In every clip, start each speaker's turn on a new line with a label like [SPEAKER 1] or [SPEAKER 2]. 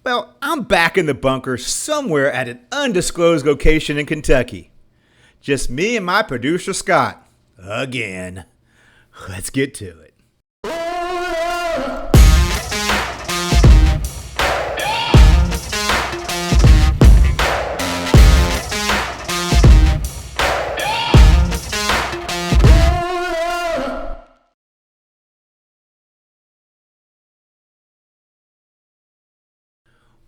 [SPEAKER 1] Well, I'm back in the bunker somewhere at an undisclosed location in Kentucky. Just me and my producer, Scott. Again. Let's get to it.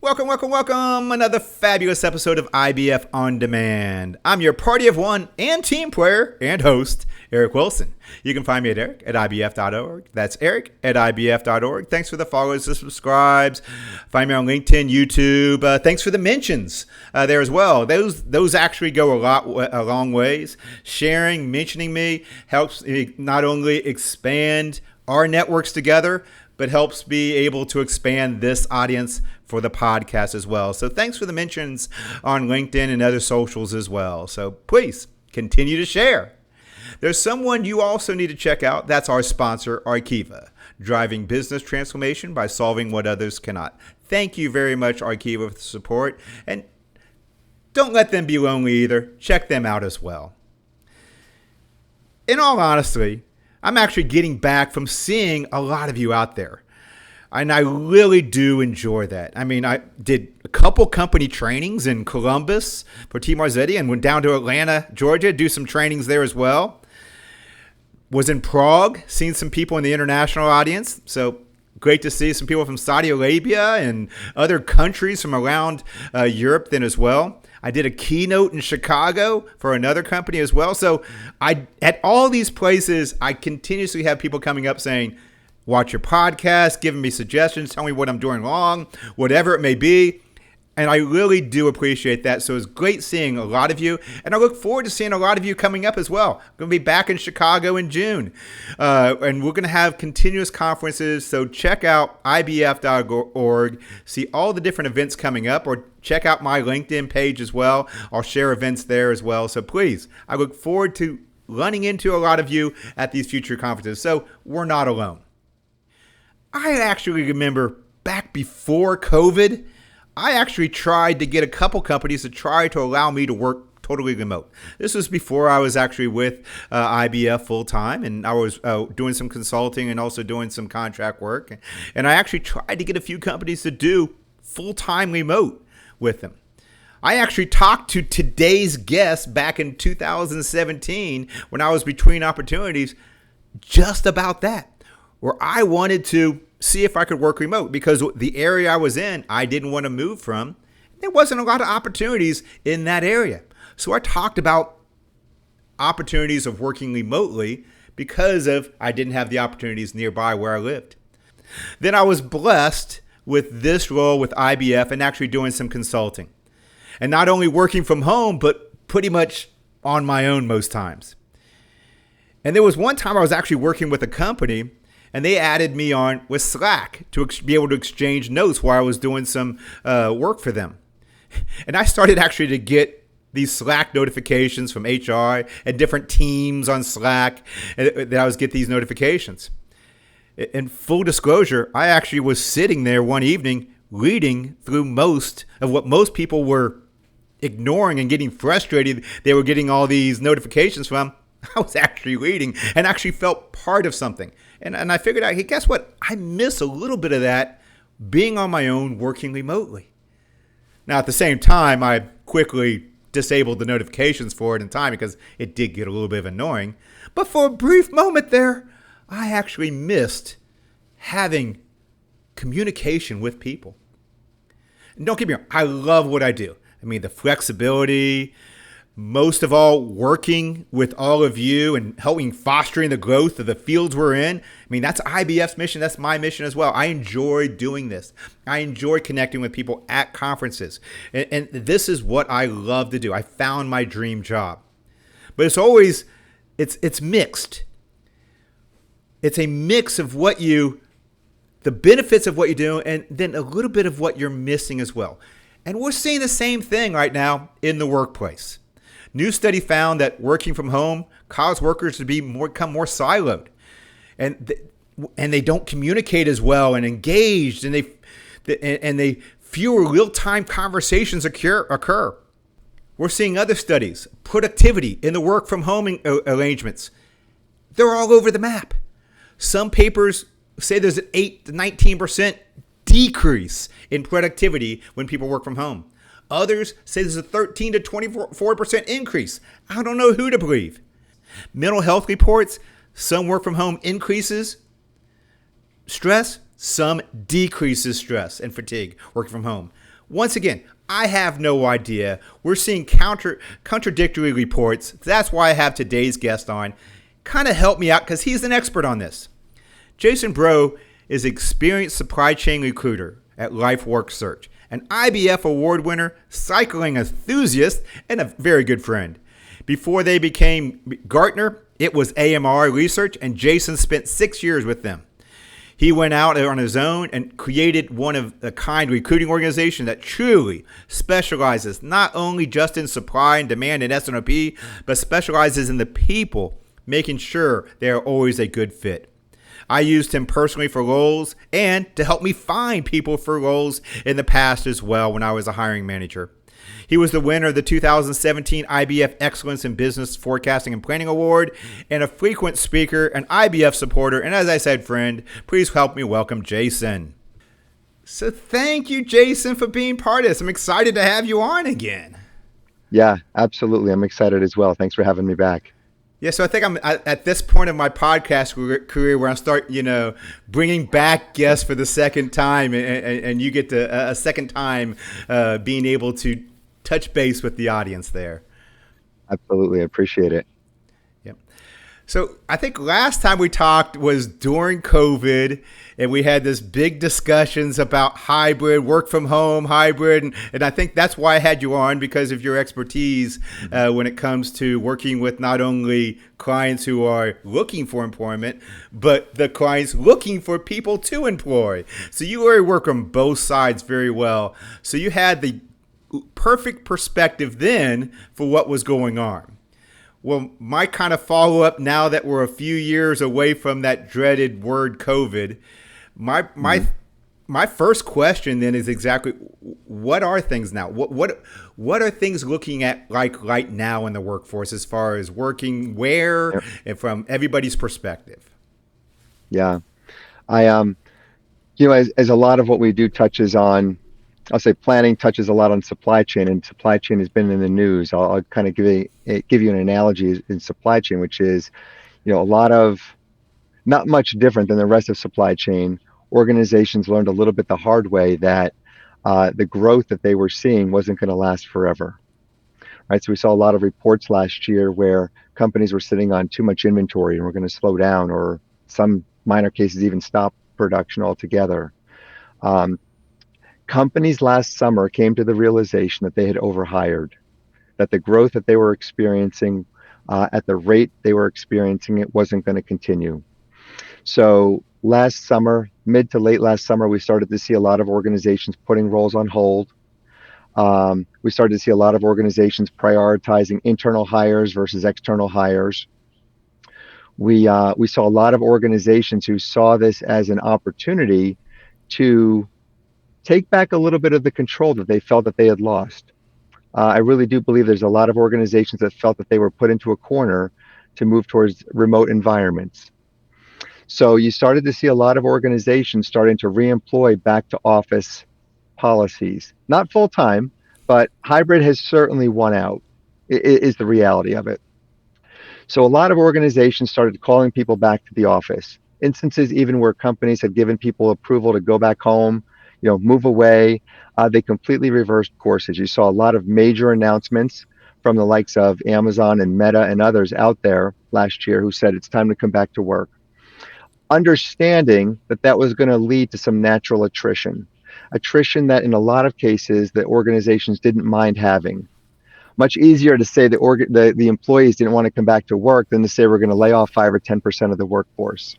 [SPEAKER 1] Welcome. Another fabulous episode of IBF On Demand. I'm your party of one and team player and host, Eric Wilson. You can find me at eric@ibf.org. That's eric@ibf.org. Thanks for the follows, the subscribes. Find me on LinkedIn, YouTube. Thanks for the mentions there as well. Those actually go a long ways. Sharing, mentioning me helps me not only expand our networks together, but helps be able to expand this audience for the podcast as well. So thanks for the mentions on LinkedIn and other socials as well. So please continue to share. There's someone you also need to check out. That's our sponsor, Arkiva, driving business transformation by solving what others cannot. Thank you very much, Arkiva, for the support. And don't let them be lonely either. Check them out as well. In all honesty, I'm actually getting back from seeing a lot of you out there. And I really do enjoy that. I mean, I did a couple company trainings in Columbus for T. Marzetti and went down to Atlanta, Georgia, do some trainings there as well. Was in Prague, seeing some people in the international audience. So great to see some people from Saudi Arabia and other countries from around Europe then as well. I did a keynote in Chicago for another company as well. So at all these places, I continuously have people coming up saying, watch your podcast, giving me suggestions, telling me what I'm doing wrong, whatever it may be. And I really do appreciate that. So it's great seeing a lot of you. And I look forward to seeing a lot of you coming up as well. I'm going to be back in Chicago in June. And we're going to have continuous conferences. So check out ibf.org. See all the different events coming up. Or check out my LinkedIn page as well. I'll share events there as well. So please, I look forward to running into a lot of you at these future conferences. So we're not alone. I actually remember back before COVID, I actually tried to get a couple companies to try to allow me to work totally remote. This was before I was actually with IBF full time, and I was doing some consulting and also doing some contract work. And I actually tried to get a few companies to do full-time remote with them. I actually talked to today's guest back in 2017 when I was between opportunities just about that, where I wanted to see if I could work remote because the area I was in, I didn't want to move from. There wasn't a lot of opportunities in that area. So I talked about opportunities of working remotely because of I didn't have the opportunities nearby where I lived. Then I was blessed with this role with IBF and actually doing some consulting. And not only working from home, but pretty much on my own most times. And there was one time I was actually working with a company and they added me on with Slack to be able to exchange notes while I was doing some work for them. And I started actually to get these Slack notifications from HR and different teams on Slack that I was get these notifications. In full disclosure, I actually was sitting there one evening reading through most of what most people were ignoring and getting frustrated they were getting all these notifications from. I was actually reading and actually felt part of something. And I figured out, hey, guess what? I miss a little bit of that being on my own, working remotely. Now, at the same time, I quickly disabled the notifications for it in time because it did get a little bit annoying. But for a brief moment there, I actually missed having communication with people. And don't get me wrong, I love what I do. I mean, the flexibility, most of all, working with all of you and helping fostering the growth of the fields we're in. I mean, that's IBF's mission. That's my mission as well. I enjoy doing this. I enjoy connecting with people at conferences. And this is what I love to do. I found my dream job. But it's always, it's mixed. It's a mix of the benefits of what you do and then a little bit of what you're missing as well. And we're seeing the same thing right now in the workplace. New study found that working from home caused workers to become more siloed, and they don't communicate as well and engaged, and they Fewer real-time conversations occur. We're seeing other studies, productivity in the work from home arrangements. They're all over the map. Some papers say there's an 8 to 19% decrease in productivity when people work from home. Others say there's a 13 to 24% increase. I don't know who to believe. Mental health reports, some work from home increases stress, some decreases stress and fatigue working from home. Once again, I have no idea. We're seeing contradictory reports. That's why I have today's guest on. Kind of help me out because he's an expert on this. Jason Breault is an experienced supply chain recruiter at LifeWork Search, an IBF award winner, cycling enthusiast, and a very good friend. Before they became Gartner, it was AMR Research, and Jason spent 6 years with them. He went out on his own and created one of a kind recruiting organization that truly specializes not only just in supply and demand and S&op, but specializes in the people, making sure they are always a good fit. I used him personally for roles and to help me find people for roles in the past as well when I was a hiring manager. He was the winner of the 2017 IBF Excellence in Business Forecasting and Planning Award and a frequent speaker, an IBF supporter, and as I said, friend, please help me welcome Jason. So thank you, Jason, for being part of this. I'm excited to have you on again.
[SPEAKER 2] Yeah, absolutely. I'm excited as well. Thanks for having me back.
[SPEAKER 1] Yeah, so I think I'm at this point of my podcast career where I start, bringing back guests for the second time, and you get to a second time being able to touch base with the audience there.
[SPEAKER 2] Absolutely, I appreciate it.
[SPEAKER 1] Yep. So I think last time we talked was during COVID, and we had this big discussions about hybrid, work from home, hybrid, and I think that's why I had you on, because of your expertise when it comes to working with not only clients who are looking for employment, but the clients looking for people to employ. So you already work on both sides very well. So you had the perfect perspective then for what was going on. Well, my kind of follow-up now that we're a few years away from that dreaded word COVID, my first question then is exactly what are things now? What are things looking at like right now in the workforce as far as working where and from everybody's perspective?
[SPEAKER 2] Yeah. I as a lot of what we do touches on, I'll say planning touches a lot on supply chain, and supply chain has been in the news. I'll kind of give you an analogy in supply chain, which is, a lot of, not much different than the rest of supply chain. Organizations learned a little bit the hard way that the growth that they were seeing wasn't going to last forever. Right. So we saw a lot of reports last year where companies were sitting on too much inventory and were going to slow down, or some minor cases even stop production altogether. Companies last summer came to the realization that they had overhired, that the growth that they were experiencing at the rate they were experiencing it wasn't going to continue. So last summer, mid to late last summer, we started to see a lot of organizations putting roles on hold. We started to see a lot of organizations prioritizing internal hires versus external hires. We saw a lot of organizations who saw this as an opportunity to take back a little bit of the control that they felt that they had lost. I really do believe there's a lot of organizations that felt that they were put into a corner to move towards remote environments. So you started to see a lot of organizations starting to reemploy back to office policies. Not full time, but hybrid has certainly won out, is the reality of it. So a lot of organizations started calling people back to the office. Instances even where companies had given people approval to go back home, move away, they completely reversed courses. You saw a lot of major announcements from the likes of Amazon and Meta and others out there last year who said it's time to come back to work, understanding that that was going to lead to some natural attrition that in a lot of cases the organizations didn't mind having. Much easier to say the employees didn't want to come back to work than to say we're going to lay off 5 or 10% of the workforce.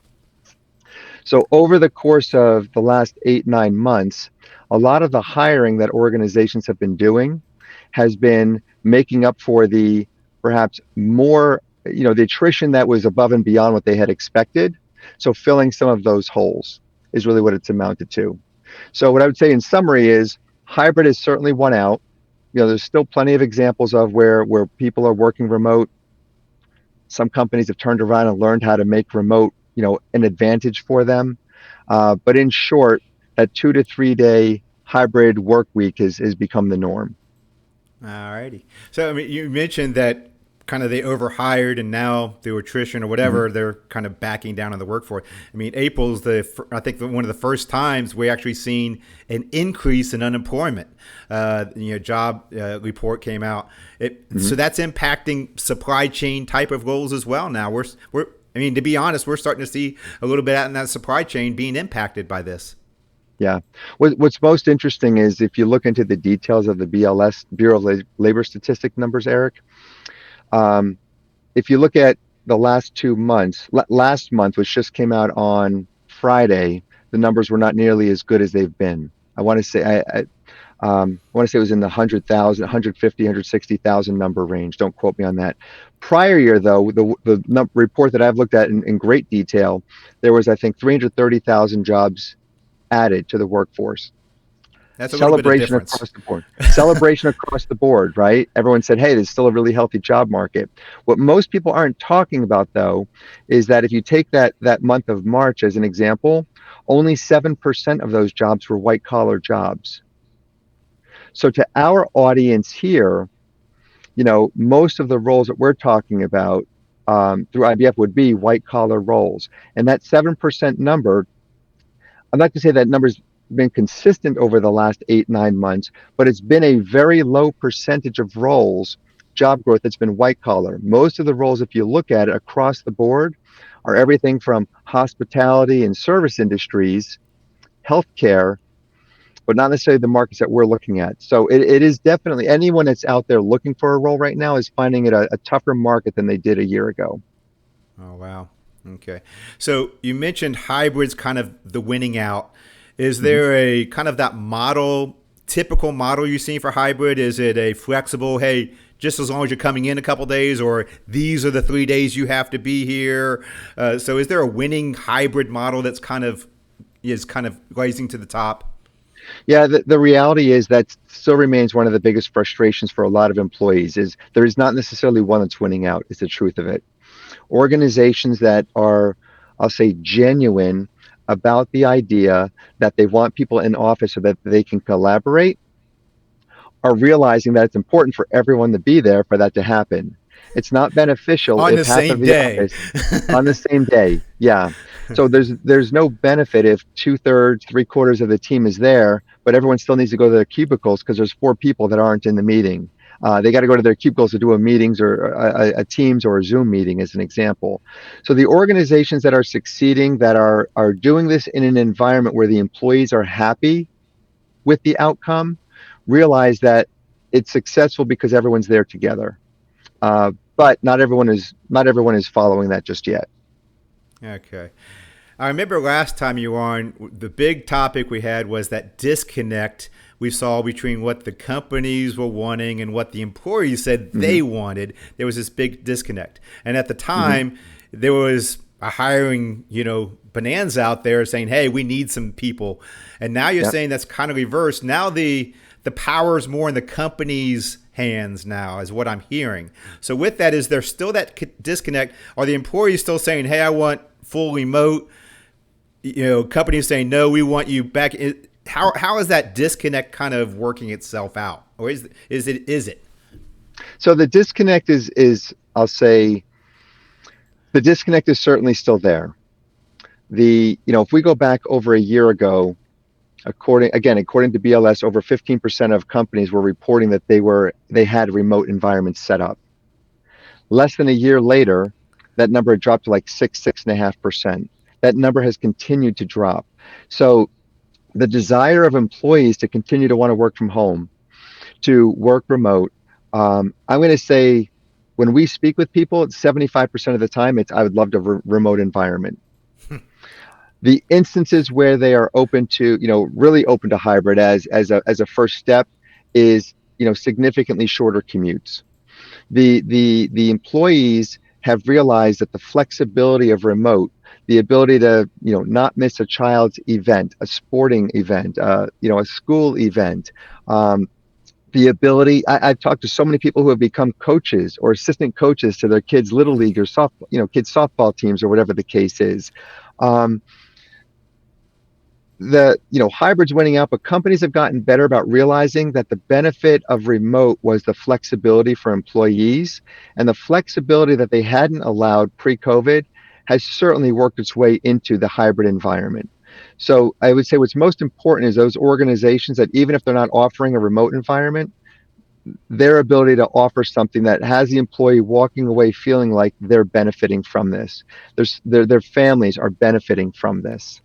[SPEAKER 2] So over the course of the last 8-9 months, a lot of the hiring that organizations have been doing has been making up for the perhaps more, the attrition that was above and beyond what they had expected. So filling some of those holes is really what it's amounted to. So what I would say in summary is Hybrid is certainly one out. There's still plenty of examples of where people are working remote. Some companies have turned around and learned how to make remote, an advantage for them. But in short, that 2 to 3 day hybrid work week has become the norm.
[SPEAKER 1] All righty. So, I mean, you mentioned that kind of they overhired and now through attrition or
[SPEAKER 2] Mhm.
[SPEAKER 1] whatever, they're kind of backing down on the workforce. I mean, April's I think one of the first times we actually seen an increase in unemployment. Job report came out. So
[SPEAKER 2] Mhm.
[SPEAKER 1] that's impacting supply chain type of roles as well. Now I mean, to be honest, we're starting to see a little bit out in that supply chain being impacted by this.
[SPEAKER 2] Yeah. What's most interesting is if you look into the details of the BLS, Bureau of Labor Statistic numbers, Eric, um, if you look at the last 2 months, last month, which just came out on Friday, the numbers were not nearly as good as they've been. I want to say I want to say it was in the 100,000, 150, 160,000 number range. Don't quote me on that. Prior year, though, the report that I've looked at in great detail, there was, I think, 330,000 jobs added to the workforce.
[SPEAKER 1] That's a little bit of
[SPEAKER 2] Celebration
[SPEAKER 1] difference.
[SPEAKER 2] across the board. Celebration across the board, right? Everyone said, hey, there's still a really healthy job market. What most people aren't talking about, though, is that if you take that month of March as an example, only 7% of those jobs were white collar jobs. So to our audience here, most of the roles that we're talking about through IBF would be white collar roles. And that 7% number, I'd like to say that number's been consistent over the last 8, 9 months, but it's been a very low percentage of roles, job growth that's been white collar. Most of the roles, if you look at it across the board, are everything from hospitality and service industries, healthcare, but not necessarily the markets that we're looking at. So it is definitely anyone that's out there looking for a role right now is finding it a tougher market than they did a year ago.
[SPEAKER 1] Oh, wow. Okay. So you mentioned hybrids kind of the winning out. Is
[SPEAKER 2] Mhm.
[SPEAKER 1] there a kind of that model, typical model you've seen for hybrid? Is it a flexible, hey, just as long as you're coming in a couple days, or these are the 3 days you have to be here? So is there a winning hybrid model that's kind of rising to the top?
[SPEAKER 2] Yeah, the reality is that still remains one of the biggest frustrations for a lot of employees is there is not necessarily one that's winning out, is the truth of it. Organizations that are, I'll say, genuine about the idea that they want people in office so that they can collaborate are realizing that it's important for everyone to be there for that to happen. It's not beneficial
[SPEAKER 1] On
[SPEAKER 2] if
[SPEAKER 1] the
[SPEAKER 2] half of
[SPEAKER 1] same
[SPEAKER 2] the
[SPEAKER 1] day.
[SPEAKER 2] office on the same day. Yeah. So there's no benefit if 2/3, 3/4 of the team is there, but everyone still needs to go to their cubicles because there's 4 people that aren't in the meeting. They got to go to their cubicles to do a meetings or a Teams or a Zoom meeting, as an example. So the organizations that are succeeding, that are doing this in an environment where the employees are happy with the outcome, realize that it's successful because everyone's there together. But not everyone is following that just yet.
[SPEAKER 1] Okay. I remember last time you were on, the big topic we had was that disconnect we saw between what the companies were wanting and what the employees said
[SPEAKER 2] Hmm.
[SPEAKER 1] they wanted. There was this big disconnect. And at the
[SPEAKER 2] Hmm.
[SPEAKER 1] time, there was a hiring, bonanza out there saying, hey, we need some people. And now you're
[SPEAKER 2] Yep.
[SPEAKER 1] saying that's kind of reversed. Now the power is more in the company's hands now, is what I'm hearing. So with that, is there still that disconnect? Are the employees still saying, hey, I want full remote? Companies saying no, we want you back. How is that disconnect kind of working itself out, or is it?
[SPEAKER 2] So the disconnect is I'll say the disconnect is certainly still there. If we go back over a year ago, according to BLS, over 15% of companies were reporting that they had remote environments set up. Less than a year later, that number had dropped to like 6.5%. That number has continued to drop. So the desire of employees to continue to want to work from home, to work remote, I'm going to say when we speak with people, 75% of the time, it's I would love to remote environment. The instances where they are open to, really open to hybrid as a first step is, significantly shorter commutes. The employees have realized that the flexibility of remote, the ability to, not miss a child's event, a sporting event, a school event. The ability, I've talked to so many people who have become coaches or assistant coaches to their kids' little league or softball, kids' softball teams or whatever the case is. Um, Hybrids winning out, but companies have gotten better about realizing that the benefit of remote was the flexibility for employees, and the flexibility that they hadn't allowed pre-COVID has certainly worked its way into the hybrid environment. So I would say what's most important is those organizations that, even if they're not offering a remote environment, their ability to offer something that has the employee walking away feeling like they're benefiting from this. Their families are benefiting from this.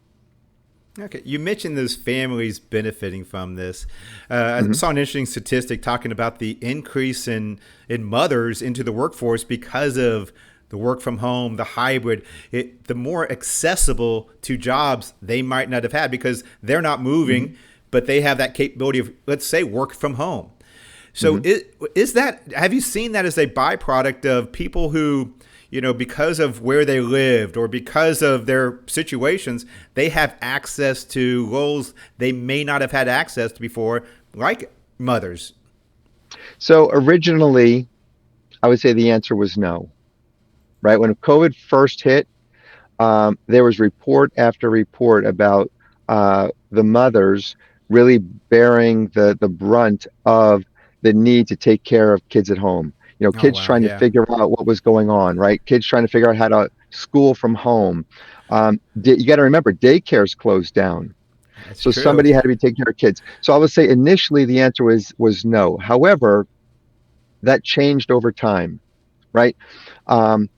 [SPEAKER 1] Okay, you mentioned those families benefiting from this. I
[SPEAKER 2] Mhm.
[SPEAKER 1] saw an interesting statistic talking about the increase in mothers into the workforce because of the work from home, the hybrid. The more accessible to jobs they might not have had because they're not
[SPEAKER 2] Mhm.
[SPEAKER 1] moving, but they have that capability of, let's say, work from home. So
[SPEAKER 2] Mhm.
[SPEAKER 1] is that, have you seen that as a byproduct of people who, because of where they lived or because of their situations, they have access to roles they may not have had access to before, like mothers?
[SPEAKER 2] So originally, I would say the answer was no, right? When COVID first hit, there was report after report about the mothers really bearing the brunt of the need to take care of kids at home.
[SPEAKER 1] Oh,
[SPEAKER 2] Kids
[SPEAKER 1] wow.
[SPEAKER 2] trying to
[SPEAKER 1] Yeah.
[SPEAKER 2] figure out what was going on, right? Kids trying to figure out how to school from home. You got to remember, daycare's closed down.
[SPEAKER 1] That's
[SPEAKER 2] So
[SPEAKER 1] true.
[SPEAKER 2] somebody had to be taking care of kids. So I would say initially the answer was no. However, that changed over time, right? Um,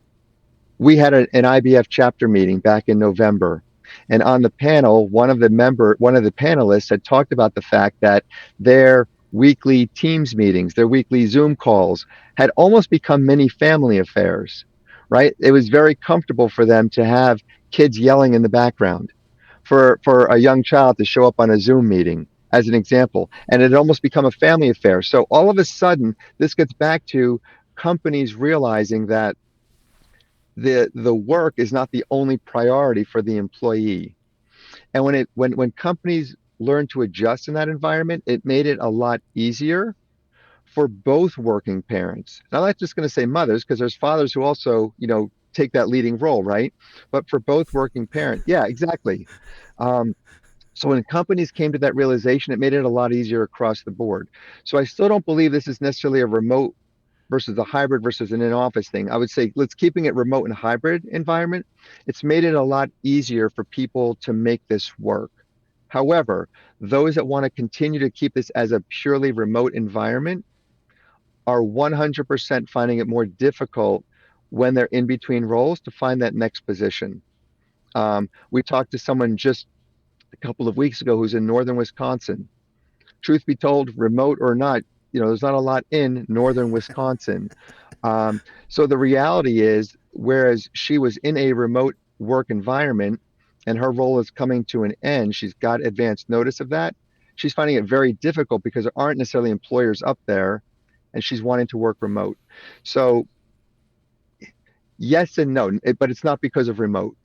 [SPEAKER 2] we had an IBF chapter meeting back in November, and on the panel, one of the panelists had talked about the fact that their weekly Teams meetings, their weekly Zoom calls, had almost become mini family affairs. Right? It was very comfortable for them to have kids yelling in the background, for a young child to show up on a Zoom meeting, as an example, and it had almost become a family affair. So all of a sudden, this gets back to companies realizing that the work is not the only priority for the employee. And when companies learn to adjust in that environment, it made it a lot easier for both working parents. And I'm not just going to say mothers, because there's fathers who also, take that leading role, right? But for both working parents, yeah, exactly. Um, so when companies came to that realization, it made it a lot easier across the board. So I still don't believe this is necessarily a remote versus a hybrid versus an in-office thing. I would say let's keeping it remote and hybrid environment. It's made it a lot easier for people to make this work. However, those that want to continue to keep this as a purely remote environment are 100% finding it more difficult when they're in between roles to find that next position. We talked to someone just a couple of weeks ago who's in northern Wisconsin. Truth be told, remote or not, there's not a lot in northern Wisconsin. So the reality is, whereas she was in a remote work environment and her role is coming to an end, she's got advance notice of that. She's finding it very difficult because there aren't necessarily employers up there, and she's wanting to work remote. So yes and no, but it's not because of remote.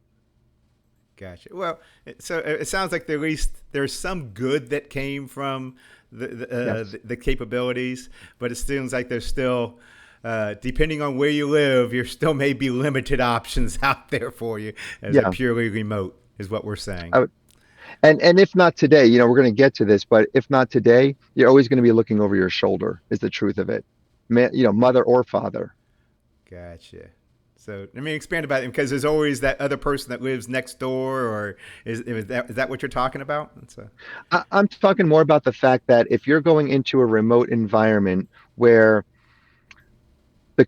[SPEAKER 1] Gotcha. Well, so it sounds like at least there's some good that came from
[SPEAKER 2] Yes.
[SPEAKER 1] the capabilities, but it seems like there's still, depending on where you live, there still may be limited options out there for you as a
[SPEAKER 2] Yeah.
[SPEAKER 1] purely remote, is what we're saying.
[SPEAKER 2] I would, and if not today, we're going to get to this, but if not today, you're always going to be looking over your shoulder, is the truth of it. Mother or father.
[SPEAKER 1] Gotcha. So let me expand about it because there's always that other person that lives next door, or is that what you're talking about?
[SPEAKER 2] I'm talking more about the fact that if you're going into a remote environment where the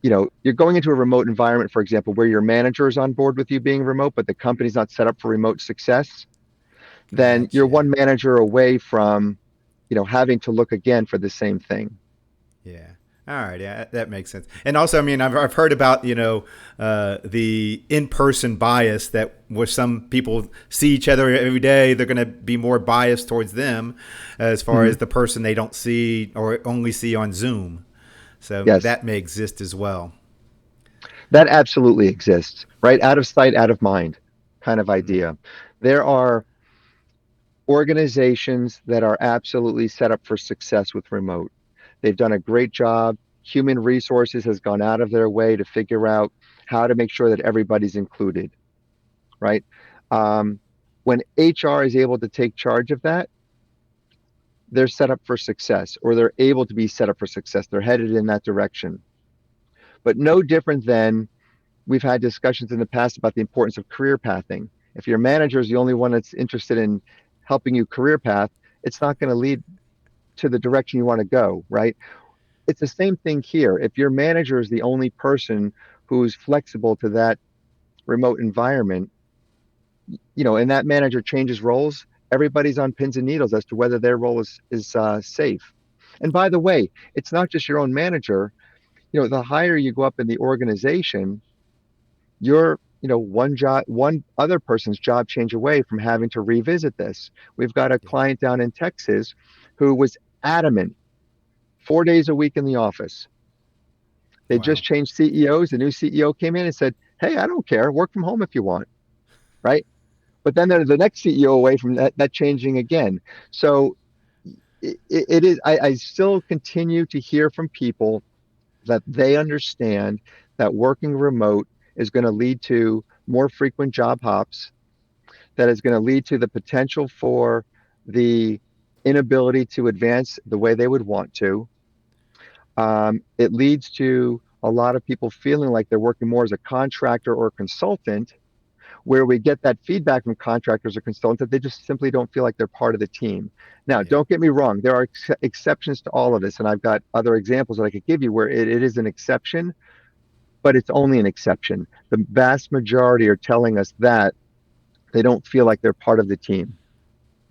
[SPEAKER 2] you're going into a remote environment, for example, where your manager is on board with you being remote, but the company's not set up for remote success, then you're
[SPEAKER 1] Gotcha.
[SPEAKER 2] one manager away from, having to look again for the same thing.
[SPEAKER 1] Yeah. All right. Yeah, that makes sense. And also, I mean, I've heard about the in-person bias that where some people see each other every day, they're going to be more biased towards them as far
[SPEAKER 2] Mhm.
[SPEAKER 1] as the person they don't see or only see on Zoom. So
[SPEAKER 2] Yes,
[SPEAKER 1] that may exist as well.
[SPEAKER 2] that absolutely exists, right? Out of sight, out of mind. kind of
[SPEAKER 1] Mm-hmm.
[SPEAKER 2] idea. There are organizations that are absolutely set up for success with remote. They've done a great job. Human resources has gone out of their way to figure out how to make sure that everybody's included, right? Um, when HR is able to take charge of that, they're set up for success, or they're able to be set up for success. They're headed in that direction. But no different than we've had discussions in the past about the importance of career pathing. If your manager is the only one that's interested in helping you career path, it's not going to lead to the direction you want to go, right? It's the same thing here. If your manager is the only person who's flexible to that remote environment, and that manager changes roles, everybody's on pins and needles as to whether their role is safe. And by the way, it's not just your own manager. The higher you go up in the organization, you're one other person's job change away from having to revisit this. We've got a
[SPEAKER 1] Yeah.
[SPEAKER 2] client down in Texas who was adamant 4 days a week in the office. They just
[SPEAKER 1] Wow.
[SPEAKER 2] changed CEOs. The new CEO came in and said, "Hey, I don't care. Work from home if you want." Right? But then there's the next CEO away from that changing again. So it is. I still continue to hear from people that they understand that working remote is going to lead to more frequent job hops, that is going to lead to the potential for the inability to advance the way they would want to. It leads to a lot of people feeling like they're working more as a contractor or consultant, where we get that feedback from contractors or consultants that they just simply don't feel like they're part of the team. Now,
[SPEAKER 1] Yeah.
[SPEAKER 2] don't get me wrong, there are exceptions to all of this, and I've got other examples that I could give you where it is an exception, but it's only an exception. The vast majority are telling us that they don't feel like they're part of the team.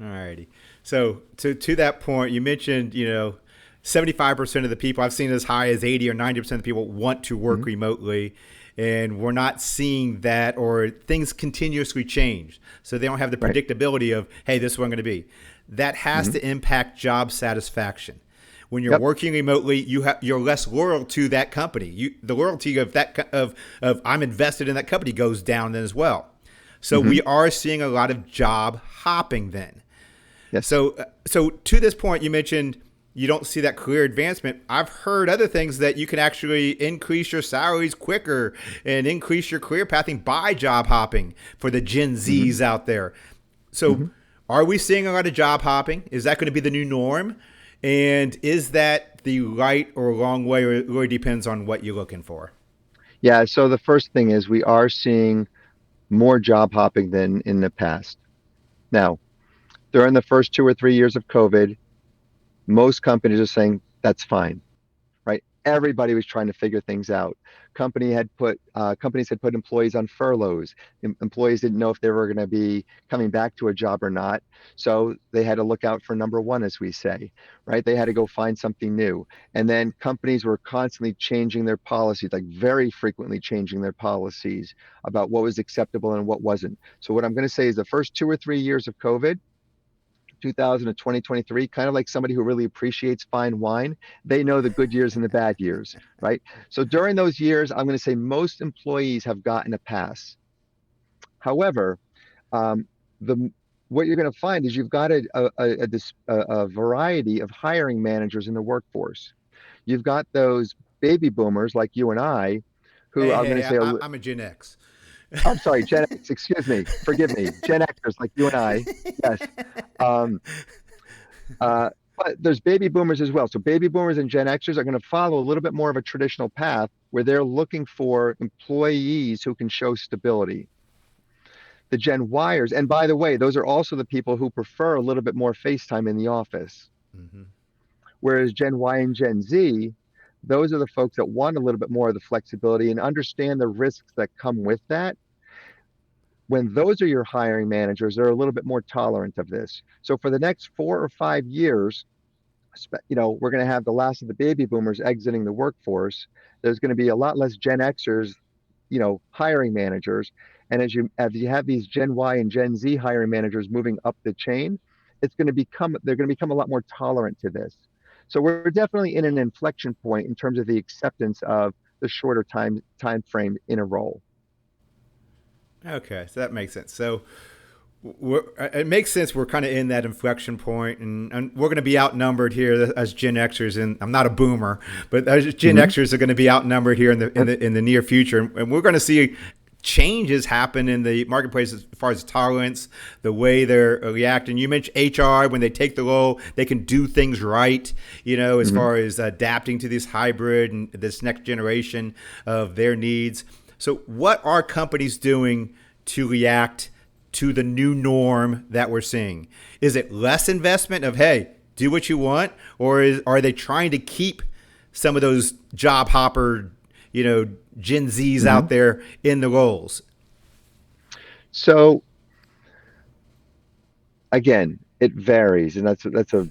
[SPEAKER 1] Alrighty. So to that point, you mentioned 75% of the people, I've seen as high as 80 or 90% of the people want to work
[SPEAKER 2] Mhm.
[SPEAKER 1] remotely, and we're not seeing that, or things continuously change, so they don't have the
[SPEAKER 2] Right.
[SPEAKER 1] predictability of, hey, this is what I'm going to be. That has
[SPEAKER 2] Hmm.
[SPEAKER 1] to impact job satisfaction. When you're
[SPEAKER 2] Yep.
[SPEAKER 1] working remotely, you're less loyal to that company. The loyalty of of I'm invested in that company goes down then as well. So
[SPEAKER 2] Hmm.
[SPEAKER 1] we are seeing a lot of job hopping then.
[SPEAKER 2] Yes.
[SPEAKER 1] So to this point, you mentioned you don't see that career advancement. I've heard other things that you can actually increase your salaries quicker and increase your career pathing by job hopping for the Gen
[SPEAKER 2] Hmm.
[SPEAKER 1] Zs out there. So,
[SPEAKER 2] Hmm.
[SPEAKER 1] are we seeing a lot of job hopping? Is that going to be the new norm? And is that the right or wrong way, or it really depends on what you're looking for?
[SPEAKER 2] Yeah. So the first thing is we are seeing more job hopping than in the past. Now, during the first 2 or 3 years of COVID, most companies are saying that's fine, right? Everybody was trying to figure things out. Companies had put employees on furloughs. Employees didn't know if they were going to be coming back to a job or not, so they had to look out for number one, as we say, right? They had to go find something new, and then companies were constantly changing their policies, like very frequently changing their policies about what was acceptable and what wasn't. So what I'm going to say is the first 2 or 3 years of COVID, 2000 to 2023, kind of like somebody who really appreciates fine wine. They know the good years and the bad years, right? So during those years, I'm going to say most employees have gotten a pass. However, um, the what you're going to find is you've got a variety of hiring managers in the workforce. You've got those baby boomers like you and I, who
[SPEAKER 1] Hey,
[SPEAKER 2] I'm going
[SPEAKER 1] hey,
[SPEAKER 2] to say,
[SPEAKER 1] I'm a Gen X.
[SPEAKER 2] I'm sorry, Gen X, excuse me, forgive me, Gen Xers like you and I. Yes. Um, Uh, but there's baby boomers as well. So baby boomers and Gen Xers are going to follow a little bit more of a traditional path where they're looking for employees who can show stability. The Gen Yers, and by the way, those are also the people who prefer a little bit more FaceTime in the office.
[SPEAKER 1] Mm-hmm.
[SPEAKER 2] Whereas Gen Y and Gen Z, those are the folks that want a little bit more of the flexibility and understand the risks that come with that. When those are your hiring managers, they're a little bit more tolerant of this. So for the next 4 or 5 years, we're going to have the last of the baby boomers exiting the workforce. There's going to be a lot less Gen Xers, hiring managers. And as you have these Gen Y and Gen Z hiring managers moving up the chain, they're going to become a lot more tolerant to this. So we're definitely in an inflection point in terms of the acceptance of the shorter time frame in a role.
[SPEAKER 1] Okay, so that makes sense. So it makes sense. We're kind of in that inflection point, and we're going to be outnumbered here as Gen Xers. And I'm not a boomer, but as Gen
[SPEAKER 2] Hmm.
[SPEAKER 1] Xers are going to be outnumbered here in the near future, and we're going to see changes happen in the marketplace as far as tolerance, the way they're reacting. You mentioned HR when they take the role, they can do things right. As
[SPEAKER 2] Hmm.
[SPEAKER 1] far as adapting to this hybrid and this next generation of their needs. So, what are companies doing to react to the new norm that we're seeing? Is it less investment of, hey, do what you want? Or are they trying to keep some of those job hopper, Gen Zs
[SPEAKER 2] Hmm.
[SPEAKER 1] out there in the roles?
[SPEAKER 2] So again, it varies, and that's a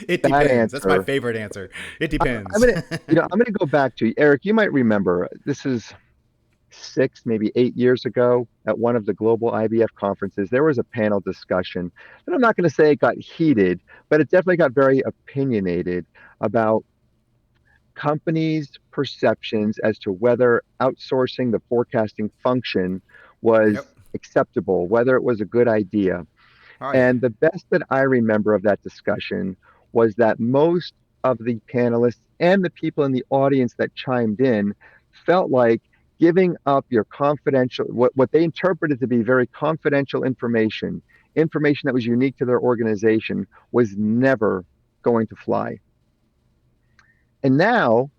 [SPEAKER 1] It
[SPEAKER 2] bad
[SPEAKER 1] depends. That's my
[SPEAKER 2] answer.
[SPEAKER 1] favorite answer. It
[SPEAKER 2] I'm
[SPEAKER 1] depends.
[SPEAKER 2] gonna, I'm gonna go back to Eric. You might remember this is 6, maybe 8 years ago at one of the global IBF conferences. There was a panel discussion, and I'm not going to say it got heated, but it definitely got very opinionated about companies' perceptions as to whether outsourcing the forecasting function
[SPEAKER 1] Yep.
[SPEAKER 2] was acceptable, whether it was a good idea.
[SPEAKER 1] Oh, yeah.
[SPEAKER 2] And the best that I remember of that discussion was that most of the panelists and the people in the audience that chimed in felt like giving up your confidential, what they interpreted to be very confidential information that was unique to their organization, was never going to fly. And now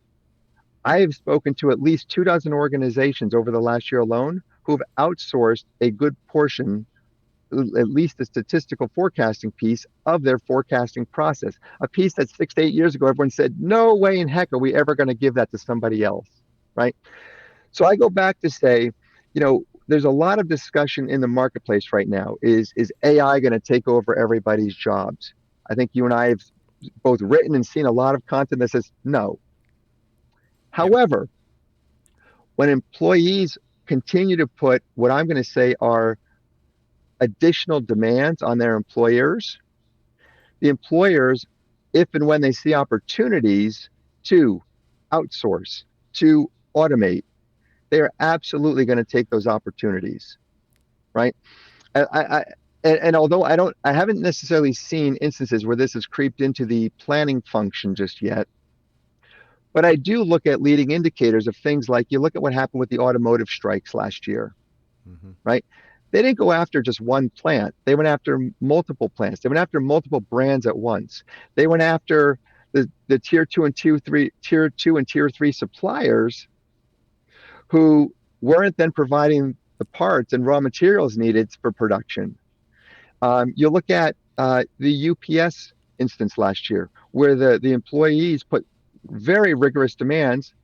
[SPEAKER 2] I have spoken to at least 2 dozen organizations over the last year alone who have outsourced a good portion, at least the statistical forecasting piece of their forecasting process. A piece that 6 to 8 years ago, everyone said, no way in heck are we ever going to give that to somebody else, right? So I go back to say, there's a lot of discussion in the marketplace right now. Is AI going to take over everybody's jobs? I think you and I have both written and seen a lot of content that says no.
[SPEAKER 1] Yep.
[SPEAKER 2] However, when employees continue to put what I'm going to say are additional demands on their employers, the employers, if and when they see opportunities to outsource, to automate, they are absolutely going to take those opportunities, right? And although I haven't necessarily seen instances where this has creeped into the planning function just yet, but I do look at leading indicators of things like you look at what happened with the automotive strikes last year,
[SPEAKER 1] Hmm.
[SPEAKER 2] right? They didn't go after just one plant. They went after multiple plants. They went after multiple brands at once. They went after the tier two and tier three suppliers who weren't then providing the parts and raw materials needed for production. You look at the UPS instance last year, where the employees put very rigorous demands.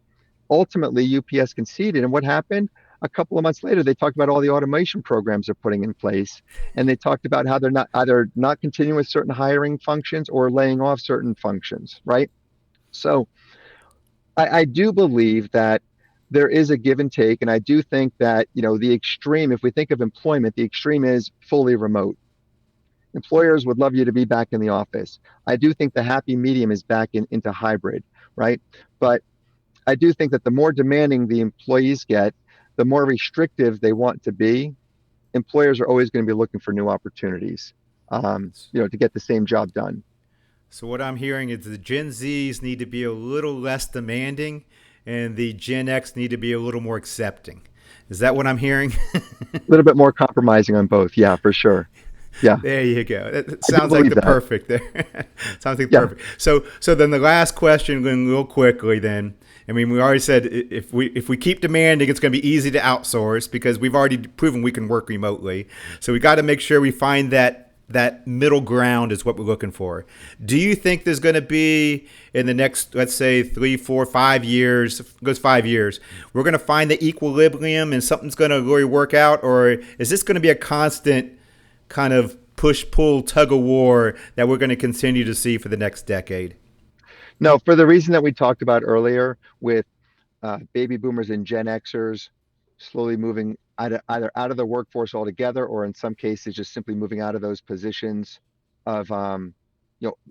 [SPEAKER 2] Ultimately, UPS conceded. And what happened? A couple of months later, they talked about all the automation programs they're putting in place. And they talked about how they're not either not continuing with certain hiring functions or laying off certain functions, right? So I do believe that there is a give and take. And I do think that, the extreme, if we think of employment, the extreme is fully remote. Employers would love you to be back in the office. I do think the happy medium is back into hybrid, right? But I do think that the more demanding the employees get, the more restrictive they want to be. Employers are always going to be looking for new opportunities, to get the same job done.
[SPEAKER 1] So what I'm hearing is the Gen Zs need to be a little less demanding, and the Gen X need to be a little more accepting. Is that what I'm hearing?
[SPEAKER 2] A little bit more compromising on both. Yeah, for sure. Yeah,
[SPEAKER 1] There you go. That
[SPEAKER 2] I do
[SPEAKER 1] sounds like
[SPEAKER 2] believe
[SPEAKER 1] the
[SPEAKER 2] that.
[SPEAKER 1] perfect there. Sounds like
[SPEAKER 2] Yeah.
[SPEAKER 1] perfect. So then the last question, going real quickly. Then I mean, we already said if we keep demanding, it's going to be easy to outsource because we've already proven we can work remotely. So we got to make sure we find that middle ground is what we're looking for. Do you think there's going to be in the next, let's say, 3, 4, 5 years, goes 5 years, we're going to find the equilibrium and something's going to really work out, or is this going to be a constant kind of push pull tug of war that we're going to continue to see for the next decade?
[SPEAKER 2] No, for the reason that we talked about earlier with baby boomers and Gen Xers slowly moving either out of the workforce altogether, or in some cases, just simply moving out of those positions of,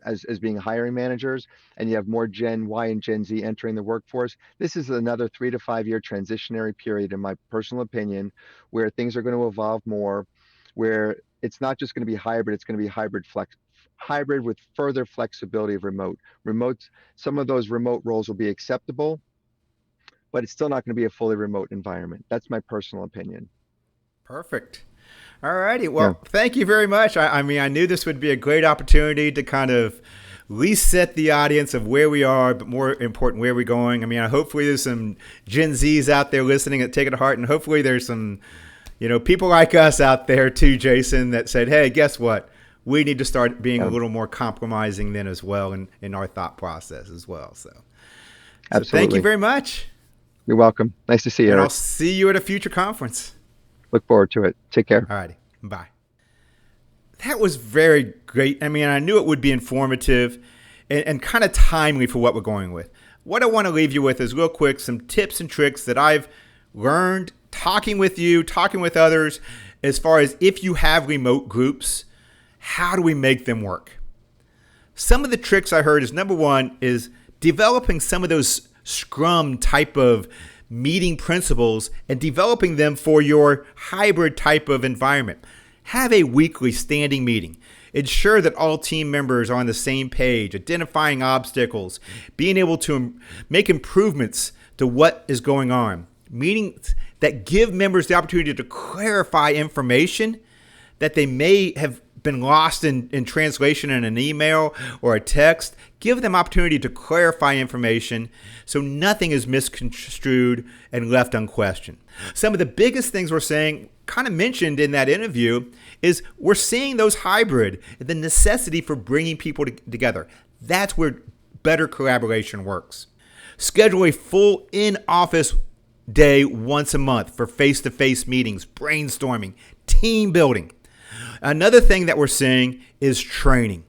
[SPEAKER 2] as being hiring managers, and you have more Gen Y and Gen Z entering the workforce, this is another 3 to 5 year transitionary period, in my personal opinion, where things are going to evolve more, where it's not just going to be hybrid, it's going to be hybrid with further flexibility of remote. Some of those remote roles will be acceptable, but it's still not going to be a fully remote environment. That's my personal opinion.
[SPEAKER 1] Perfect. All righty.
[SPEAKER 2] Yeah.
[SPEAKER 1] Well, thank you very much. I mean, I knew this would be a great opportunity to kind of reset the audience of where we are, but more important, where we're going. I mean, hopefully there's some Gen Zs out there listening that take it to heart, and hopefully there's some, people like us out there too, Jason, that said, hey, guess what? We need to start being a little more compromising then as well in our thought process as well. So
[SPEAKER 2] Absolutely.
[SPEAKER 1] Thank you very much.
[SPEAKER 2] You're welcome. Nice to see you,
[SPEAKER 1] And
[SPEAKER 2] Eric.
[SPEAKER 1] I'll see you at a future conference.
[SPEAKER 2] Look forward to it. Take care.
[SPEAKER 1] All righty. Bye. That was very great. I mean, I knew it would be informative and kind of timely for what we're going with. What I want to leave you with is real quick some tips and tricks that I've learned talking with you, talking with others, as far as if you have remote groups, how do we make them work? Some of the tricks I heard is, number one, is developing some of those Scrum type of meeting principles and developing them for your hybrid type of environment. Have a weekly standing meeting. Ensure that all team members are on the same page, identifying obstacles, being able to make improvements to what is going on. Meetings that give members the opportunity to clarify information that they may have been lost in translation in an email or a text. Give them opportunity to clarify information so nothing is misconstrued and left unquestioned. Some of the biggest things we're saying, kind of mentioned in that interview, is we're seeing those hybrid, the necessity for bringing people together. That's where better collaboration works. Schedule a full in-office day once a month for face-to-face meetings, brainstorming, team building. Another thing that we're seeing is training.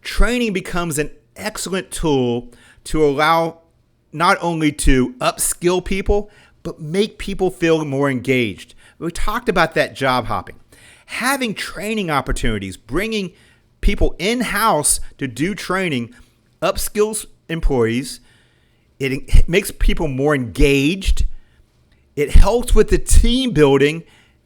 [SPEAKER 1] Training becomes an excellent tool to allow not only to upskill people, but make people feel more engaged. We talked about that job hopping. Having training opportunities, bringing people in-house to do training, upskills employees. It makes people more engaged. It helps with the team building.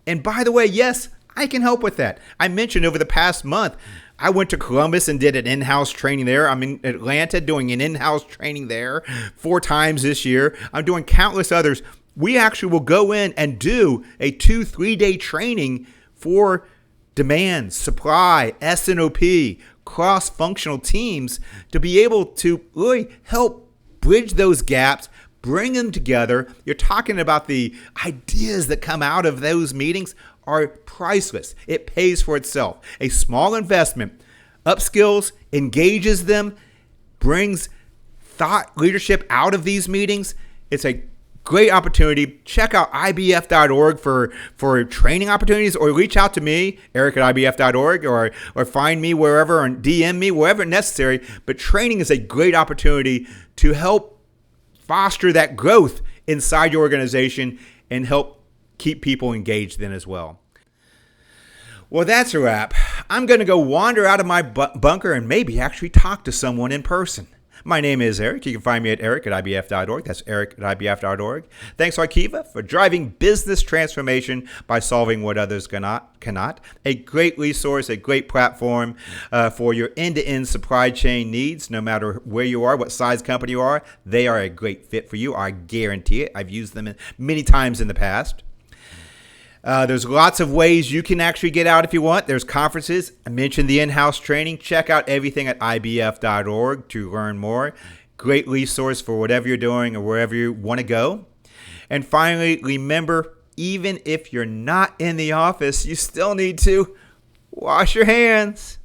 [SPEAKER 1] And by the way, yes, I can help with that. I mentioned over the past month, I went to Columbus and did an in-house training there. I'm in Atlanta doing an in-house training there 4 times this year. I'm doing countless others. We actually will go in and do a 2-3 day training for demand, supply, s&op, cross-functional teams to be able to really help bridge those gaps, bring them together. You're talking about the ideas that come out of those meetings are priceless. It pays for itself. A small investment upskills, engages them, brings thought leadership out of these meetings. It's a great opportunity. Check out ibf.org for training opportunities, or reach out to me, eric@ibf.org, or find me wherever and DM me wherever necessary. But training is a great opportunity to help foster that growth inside your organization and help keep people engaged then as well. Well, that's a wrap. I'm going to go wander out of my bunker and maybe actually talk to someone in person. My name is Eric. You can find me at eric@ibf.org. That's eric@ibf.org. Thanks, Arkiva, for driving business transformation by solving what others cannot. A great resource, a great platform for your end-to-end supply chain needs, no matter where you are, what size company you are. They are a great fit for you. I guarantee it. I've used them many times in the past. There's lots of ways you can actually get out if you want. There's conferences. I mentioned the in-house training. Check out everything at ibf.org to learn more. Great resource for whatever you're doing or wherever you want to go. And finally, remember, even if you're not in the office, you still need to wash your hands.